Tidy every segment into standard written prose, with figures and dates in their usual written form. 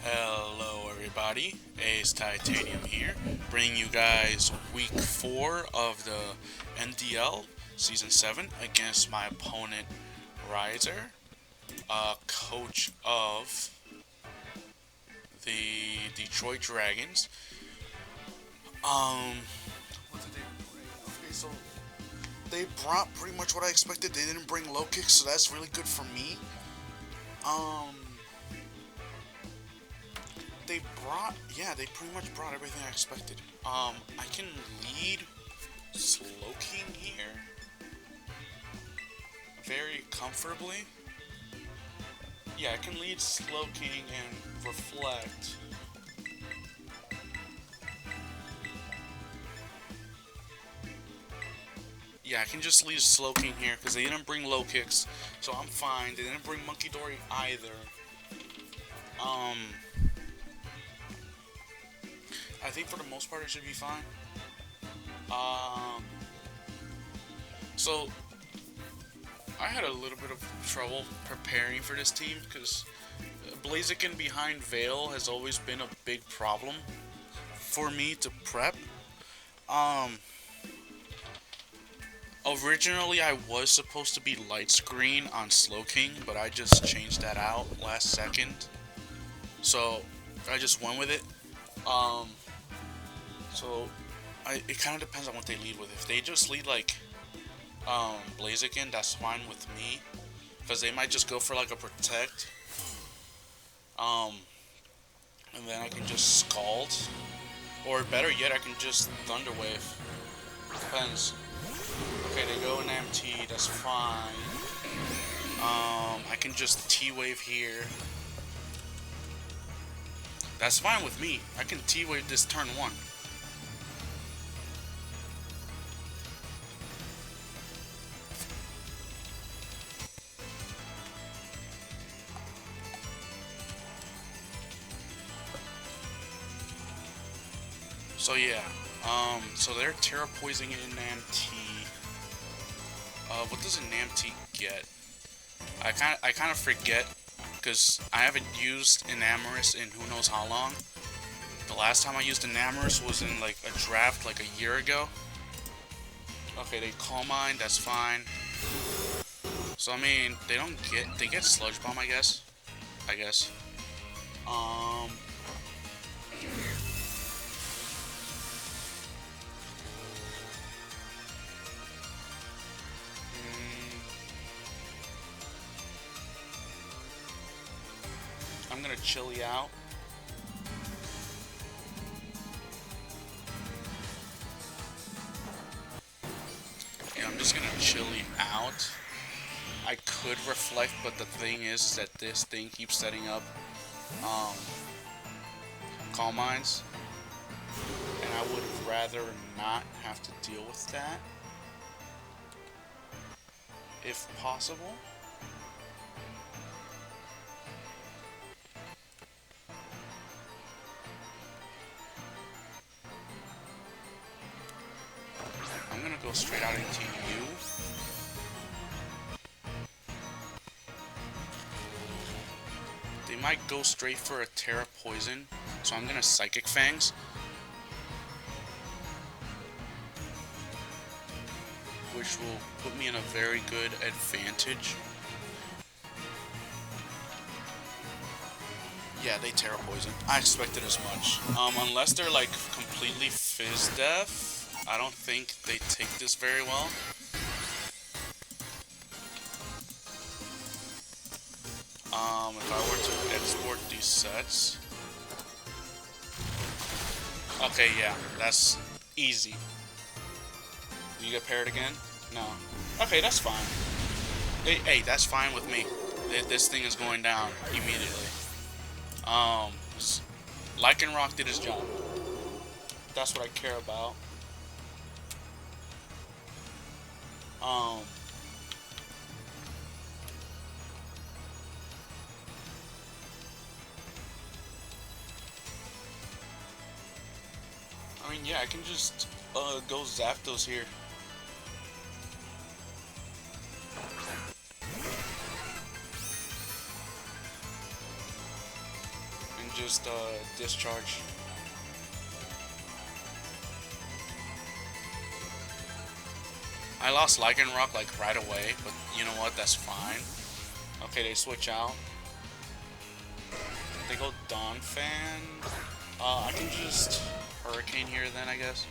Hello everybody, Ace Titanium here, bringing you guys week 4 of the MDL Season 7 against my opponent, Riser, coach of the Detroit Dragons. What did they bring? Okay, so they brought pretty much what I expected. They didn't bring low kicks, so that's really good for me. They pretty much brought everything I expected. I can lead Slowking here very comfortably. Yeah, I can lead Slowking and Reflect. Yeah, I can just lead Slowking here because they didn't bring low kicks, so I'm fine. They didn't bring Monkey Dory either. I think for the most part it should be fine. So I had a little bit of trouble preparing for this team because Blaziken behind Veil has always been a big problem for me to prep. Originally I was supposed to be light screen on Slowking, but I just changed that out last second. So I just went with it. It kind of depends on what they lead with. If they just lead like Blaziken, that's fine with me, because they might just go for like a protect, and then I can just scald, or better yet, I can just Thunder Wave. Depends. Okay, they go in MT. That's fine. I can just T-Wave here. That's fine with me. I can T-Wave this turn 1. So yeah, so they're Tera poisoning in MT. What does an MT get? I kind of forget, because I haven't used Enamorous in who knows how long. The last time I used Enamorous was in like a draft like a year ago. Okay, they Calm Mind, that's fine. So I mean, they get Sludge Bomb, I guess. I'm gonna Chilly out. Yeah, I'm just gonna Chilly out. I could Reflect, but the thing is that this thing keeps setting up Calm Minds, and I would rather not have to deal with that if possible. I'm gonna go straight out into you. They might go straight for a Tera Poison, so I'm gonna Psychic Fangs. Which will put me in a very good advantage. Yeah, they Tera Poison. I expected as much. Unless they're like completely Fizz Death, I don't think they take this very well. If I were to export these sets. Okay, yeah, that's easy. Do you get paired again? No. Okay, that's fine. Hey, that's fine with me. This thing is going down immediately. Lycanroc did his job. That's what I care about. I mean, yeah, I can just go Zapdos here. just discharge. I lost Lycanroc like right away, but you know what? That's fine. Okay, they switch out. They go Donphan. I can just Hurricane here then, I guess.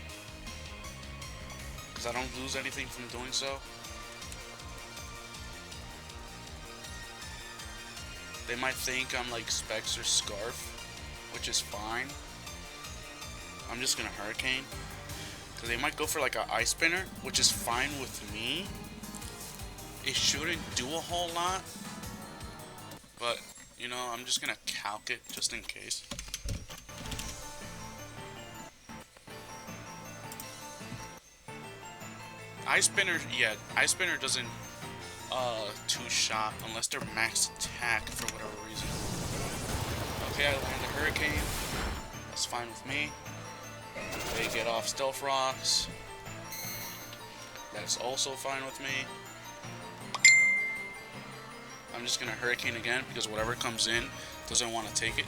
Because I don't lose anything from doing so. They might think I'm like Specs or Scarf, which is fine. I'm just gonna Hurricane. Because they might go for like an Ice Spinner, which is fine with me. It shouldn't do a whole lot. But, you know, I'm just gonna calc it just in case. Ice Spinner, yeah, Ice Spinner doesn't two-shot unless they're max attack for whatever reason. Okay, I land the Hurricane. That's fine with me. They get off Stealth Rocks. That's also fine with me. I'm just gonna Hurricane again because whatever comes in doesn't want to take it.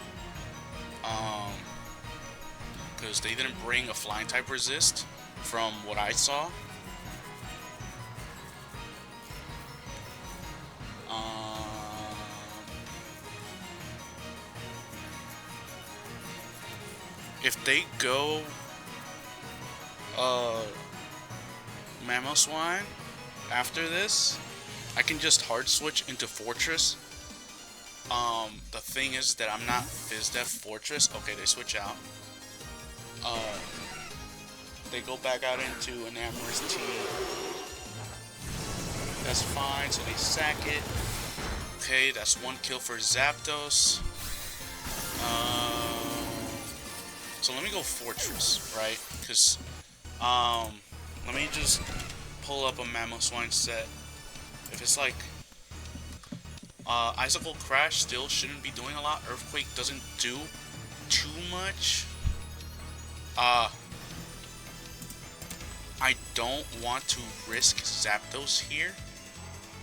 Because they didn't bring a Flying type resist from what I saw. If they go Mamoswine after this, I can just hard switch into Fortress. The thing is that I'm not Fizdef Fortress. Okay, they switch out. They go back out into an Amorous team. That's fine, so they sack it. Okay, that's one kill for Zapdos. So let me go Fortress, right? Because, let me just pull up a Mamoswine set. If it's like, Icicle Crash still shouldn't be doing a lot. Earthquake doesn't do too much. I don't want to risk Zapdos here.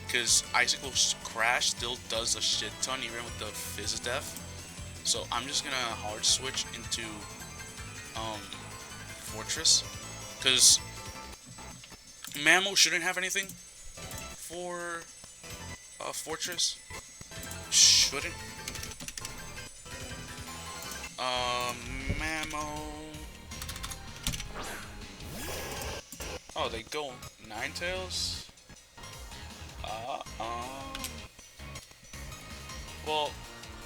Because Icicle Crash still does a shit ton even with the Fizdef. So I'm just gonna hard switch into Fortress, because Mamo shouldn't have anything for Fortress. Shouldn't. Mamo. Oh, they go Ninetales. Well,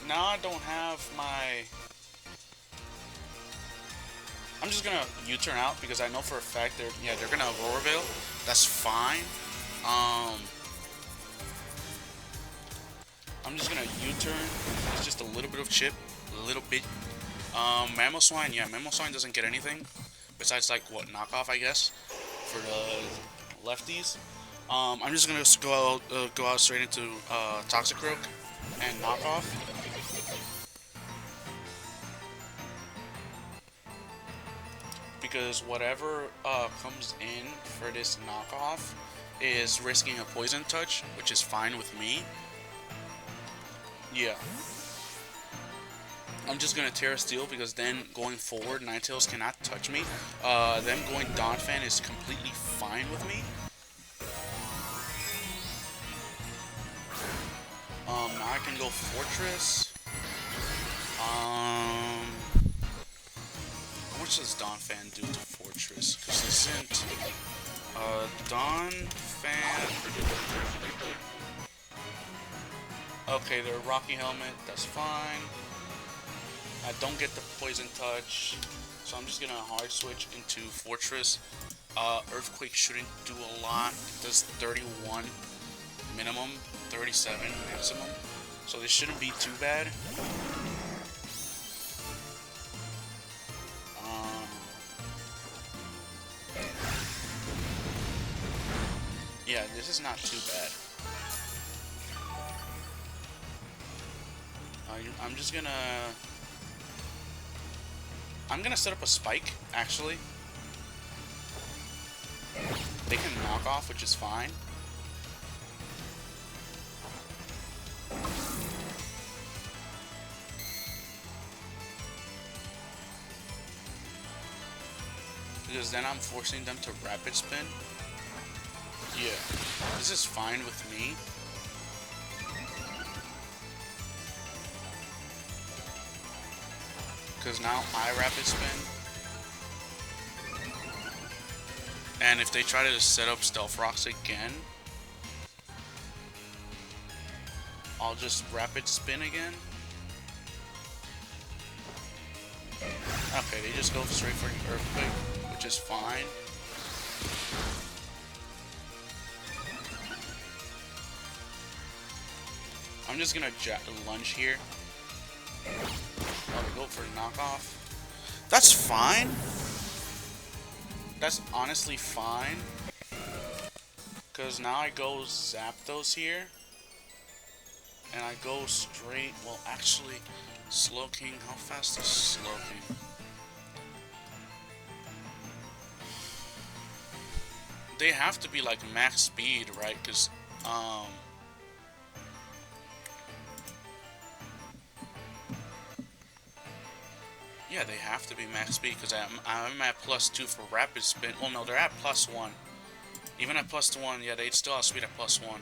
now I don't have my. I'm just gonna U-turn out because I know for a fact they're gonna Aurora Veil. That's fine. I'm just gonna U-turn. It's just a little bit of chip, a little bit. Mamoswine, yeah, Mamoswine doesn't get anything besides like what knockoff, I guess, for the lefties. I'm just gonna go out straight into Toxicroak and knockoff. Because whatever comes in for this knockoff is risking a Poison Touch, which is fine with me. Yeah. I'm just gonna Tera Steel because then going forward, Ninetales cannot touch me. Them going Donphan is completely fine with me. Now I can go Fortress. How much does Donphan do to Fortress? Because isn't Donphan. Okay, they're Rocky Helmet, that's fine. I don't get the Poison Touch, so I'm just gonna hard switch into Fortress. Earthquake shouldn't do a lot. It does 31 minimum, 37 maximum, so this shouldn't be too bad. Yeah, this is not too bad. I'm gonna set up a Spike, actually. They can knock off, which is fine. because then I'm forcing them to rapid spin. Yeah, this is fine with me. Because now I rapid spin. And if they try to set up stealth rocks again, I'll just rapid spin again. Okay, they just go straight for the earthquake, which is fine. I'm just gonna lunge here. Oh, they go for a knockoff. That's fine. That's honestly fine. Because now I go Zapdos here. And I go straight. Well, actually, Slowking. How fast is Slowking? They have to be like max speed, right? Because, yeah, they have to be max speed because I'm at +2 for rapid spin. Well, no, they're at +1. Even at +1, yeah, they'd still outspeed at +1.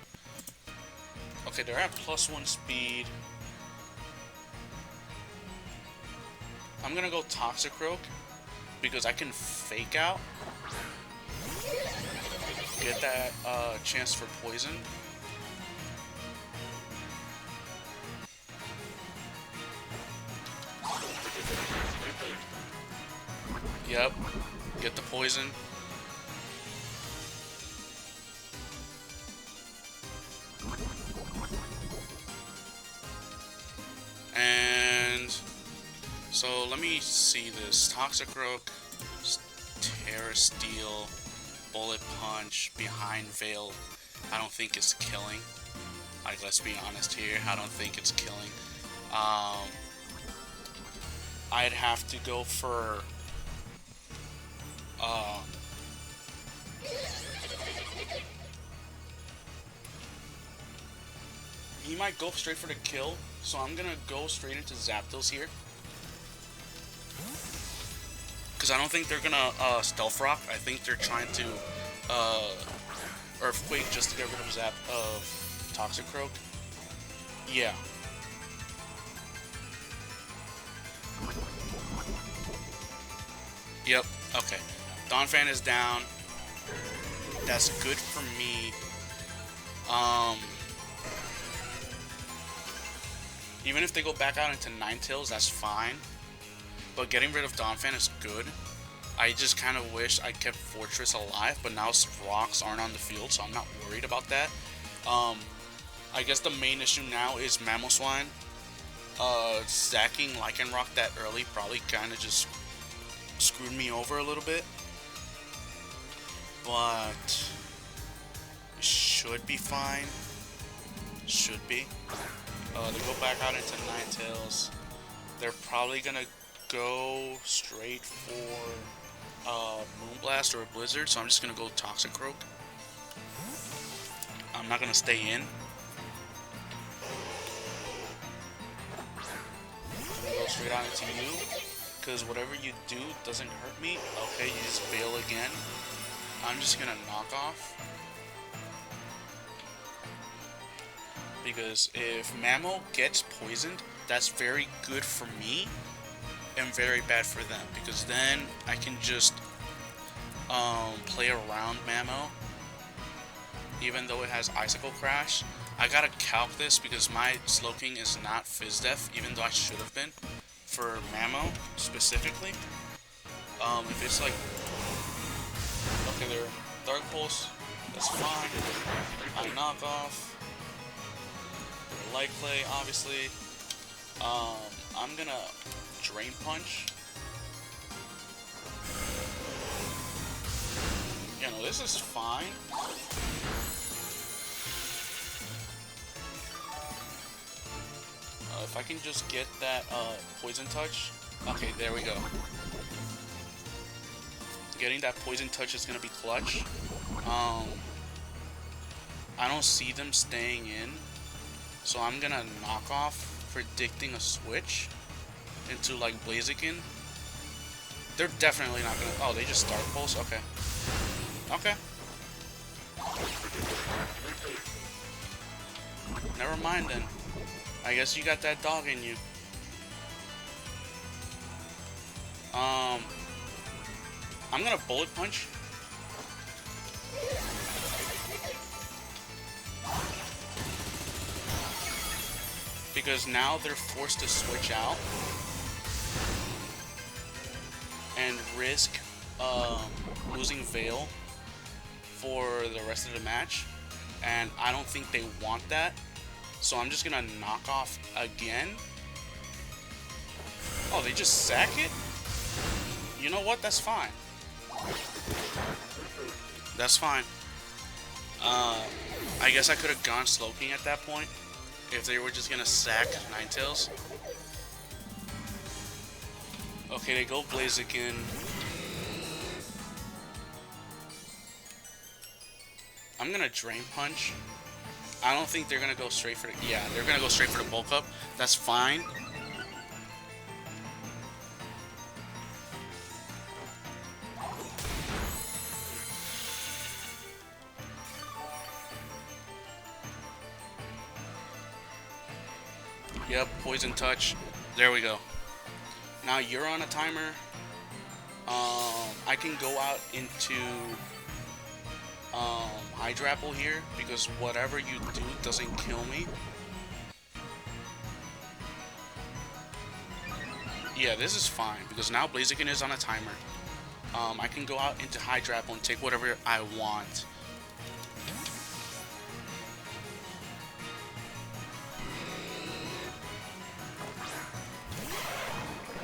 Okay, they're at +1 speed. I'm gonna go Toxicroak because I can fake out. Get that chance for poison. Yep, get the poison. And so let me see this. Toxicroak, Tera Steel, Bullet Punch, Behind Veil. I don't think it's killing. Like, let's be honest here. I don't think it's killing. I'd have to go for he might go straight for the kill, so I'm gonna go straight into Zapdos here. Because I don't think they're gonna Stealth Rock. I think they're trying to Earthquake just to get rid of Toxicroak. Yeah. Yep, okay. Donphan is down. That's good for me. Even if they go back out into Ninetales, that's fine. But getting rid of Donphan is good. I just kind of wish I kept Fortress alive, but now rocks aren't on the field, so I'm not worried about that. I guess the main issue now is Mamoswine. Stacking Lycanroc that early probably kind of just screwed me over a little bit. But it should be fine. Should be. They go back out into Ninetales. They're probably gonna go straight for Moonblast or a Blizzard, so I'm just gonna go Toxicroak. I'm not gonna stay in. I'm gonna go straight out into you, because whatever you do doesn't hurt me. Okay, you just fail again. I'm just gonna knock off. Because if Mamo gets poisoned, that's very good for me and very bad for them, because then I can just play around Mamo even though it has Icicle Crash. I gotta calc this because my Slowking is not Fizz Def, even though I should have been for Mamo specifically. If it's like, okay, they're Dark Pulse, that's fine. I knock off. Light Clay, obviously. I'm gonna Drain Punch. You know, this is fine. If I can just get that Poison Touch. Okay, there we go. Getting that Poison Touch is gonna be clutch. I don't see them staying in. So I'm gonna knock off, predicting a switch into like Blaziken. They're definitely not gonna... Oh, they just start pulse? Okay. Okay. Never mind then. I guess you got that dog in you. I'm gonna bullet punch. Because now they're forced to switch out and risk losing Veil for the rest of the match, and I don't think they want that, so I'm just gonna knock off again. Oh, they just sack it? You know what? That's fine. That's fine. I guess I could have gone Slowking at that point if they were just gonna sack Ninetales. Okay, they go Blaziken. I'm gonna Drain Punch. I don't think they're gonna go straight for the... Yeah, they're gonna go straight for the Bulk Up. That's fine. Yep, Poison Touch. There we go. Now you're on a timer. I can go out into Hydrapple here because whatever you do doesn't kill me. Yeah, this is fine because now Blaziken is on a timer. I can go out into Hydrapple and take whatever I want.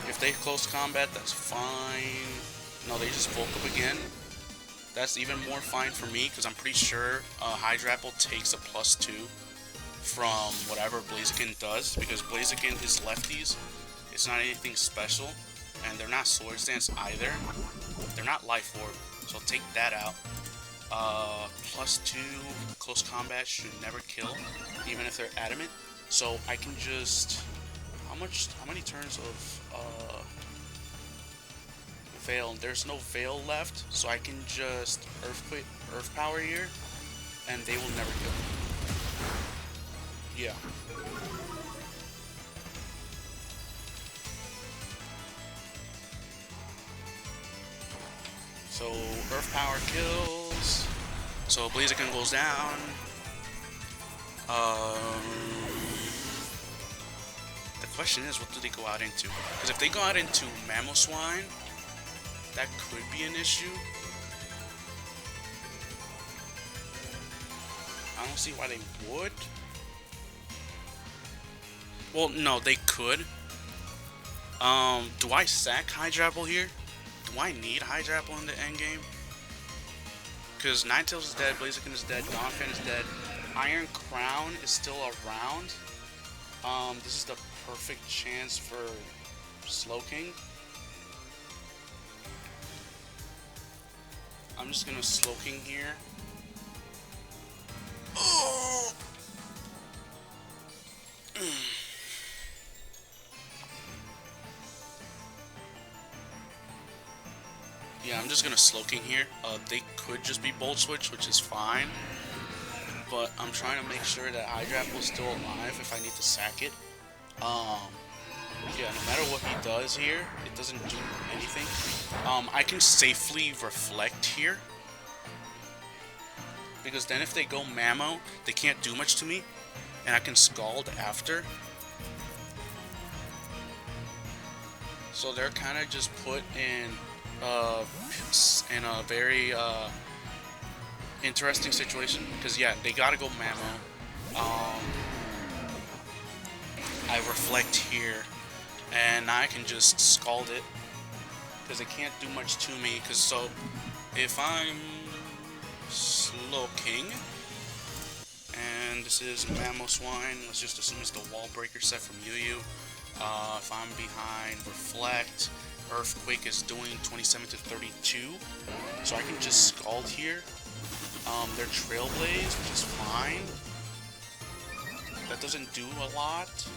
If they close combat, that's fine. No, they just bulk up again. That's even more fine for me because I'm pretty sure Hydrapple takes a +2 from whatever Blaziken does because Blaziken is lefties. It's not anything special, and they're not Swords Dance either. They're not Life Orb, so take that out. +2 close combat should never kill, even if they're adamant. So I can just... How many turns of Veil? There's no Veil left, so I can just Earth Power here, and they will never kill me. Yeah. So Earth Power kills. So Blaziken goes down. The question is, what do they go out into? Because if they go out into Mamoswine, that could be an issue. I don't see why they would. Well, no, they could. Do I sack Hydrapple here? Do I need Hydrapple in the endgame? Because Ninetales is dead, Blaziken is dead, Donphan is dead, Iron Crown is still around. This is the perfect chance for Slowking. I'm just gonna Slowking here. Oh! Yeah, I'm just gonna Slowking here. They could just be Bolt Switch, which is fine. But I'm trying to make sure that Hydrapple is still alive if I need to sack it. Yeah, no matter what he does here, it doesn't do anything. I can safely Reflect here. Because then if they go Mamo, they can't do much to me. And I can Scald after. So they're kind of just put in a very interesting situation. Because yeah, they gotta go Mamo. I Reflect here. And now I can just Scald it. Because it can't do much to me. Because so, if I'm Slowking, and this is Mamoswine, let's just assume it's the Wall Breaker set from Yu. If I'm behind Reflect, Earthquake is doing 27 to 32. So I can just Scald here. They're Trailblaze, which is fine. That doesn't do a lot.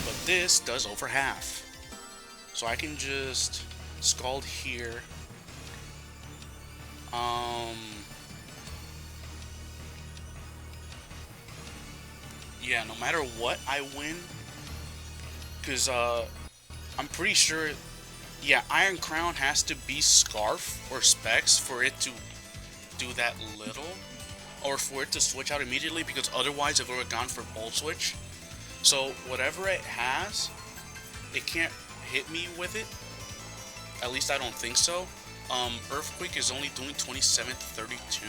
But this does over half. So I can just Scald here. Yeah, no matter what, I win. Because, I'm pretty sure, yeah, Iron Crown has to be Scarf or Specs for it to do that little. Or for it to switch out immediately, because otherwise it would have gone for Bolt Switch. So, whatever it has, it can't hit me with it. At least I don't think so. Earthquake is only doing 2732.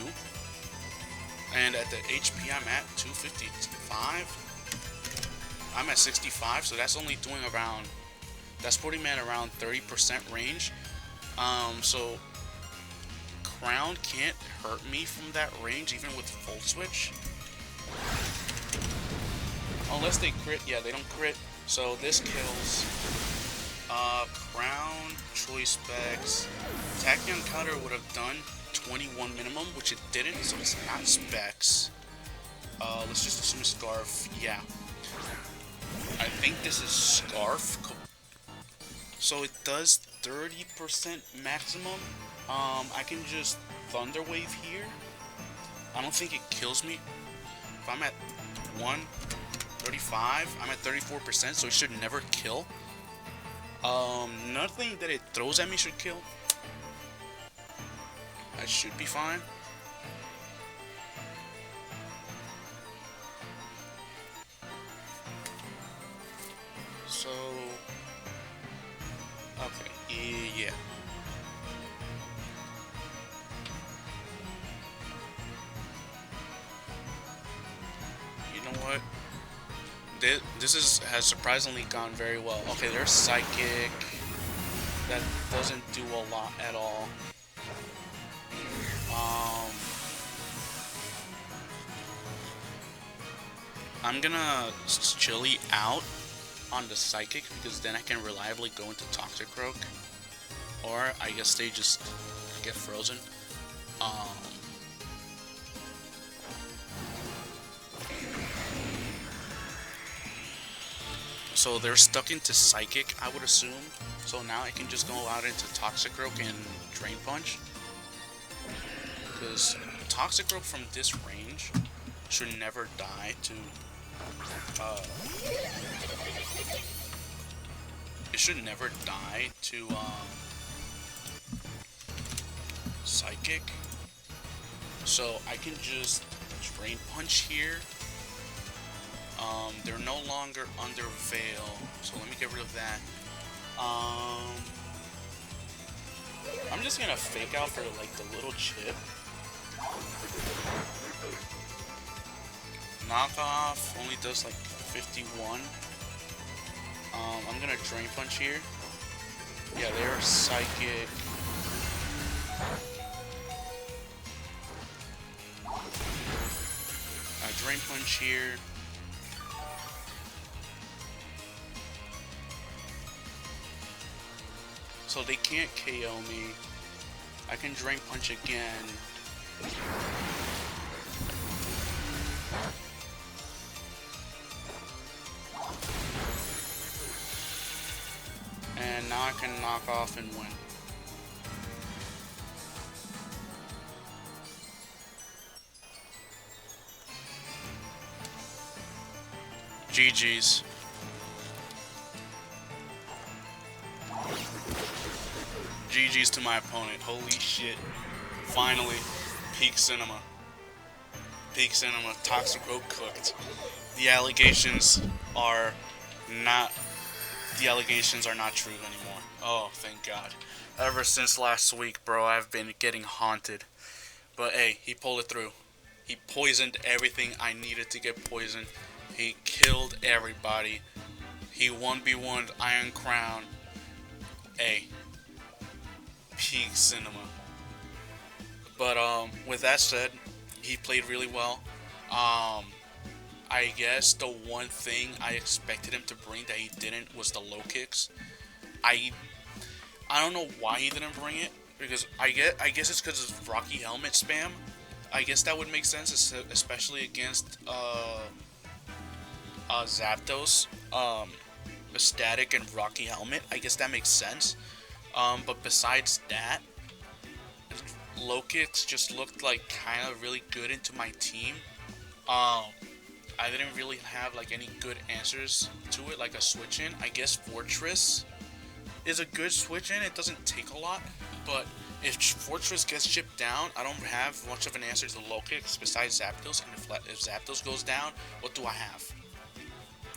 And at the HP I'm at 255. I'm at 65, so that's only doing around, that's putting me at around 30% range. So Crown can't hurt me from that range even with Volt Switch. Unless they crit, yeah, they don't crit. So this kills Crown, Choice Specs. Tachyon counter would have done 21 minimum, which it didn't, so it's not Specs. Let's just assume Scarf. Yeah. I think this is Scarf. So it does 30% maximum. I can just Thunder Wave here. I don't think it kills me. If I'm at 135, I'm at 34%, so it should never kill. Nothing that it throws at me should kill. I should be fine. So, okay, yeah. You know what? This has surprisingly gone very well. Okay, there's Psychic. That doesn't do a lot at all. I'm gonna chilly out on the Psychic because then I can reliably go into Toxicroak. Or I guess they just get frozen. So they're stuck into Psychic, I would assume. So now I can just go out into Toxicroak and Drain Punch. Because Toxicroak from this range should never die to it should never die to Psychic. So I can just Drain Punch here. They're no longer under Veil, so let me get rid of that. I'm just gonna fake out for like the little chip. Knockoff only does like 51. I'm gonna Drain Punch here. Yeah, they're Psychic. Drain Punch here. So they can't KO me. I can Drain Punch again. And now I can knock off and win. GG's. GG's to my opponent. Holy shit. Finally. Peak Cinema. Peak Cinema. Toxicroak cooked. The allegations are not true anymore. Oh, thank God. Ever since last week, bro, I've been getting haunted. But hey, he pulled it through. He poisoned everything I needed to get poisoned. He killed everybody. He 1v1'd Iron Crown. Hey. Peak Cinema. But with that said, he played really well. I guess the one thing I expected him to bring that he didn't was the low kicks. I don't know why he didn't bring it, because I guess it's because of Rocky Helmet spam. I guess that would make sense, especially against Zapdos. a static and rocky helmet. I guess that makes sense. But besides that, low kicks just looked like kind of really good into my team. I didn't really have like any good answers to it, like a switch in. I guess Fortress is a good switch in. It doesn't take a lot, but if Fortress gets chipped down, I don't have much of an answer to the low kicks besides Zapdos. And if Zapdos goes down, what do I have?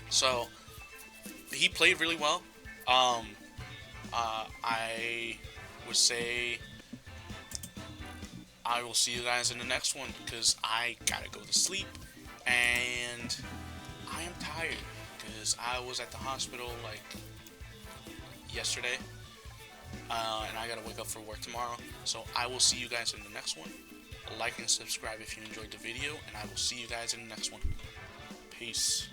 So he played really well. I would say I will see you guys in the next one because I gotta go to sleep and I am tired because I was at the hospital like yesterday and I gotta wake up for work tomorrow. So I will see you guys in the next one. Like and subscribe if you enjoyed the video, and I will see you guys in the next one. Peace.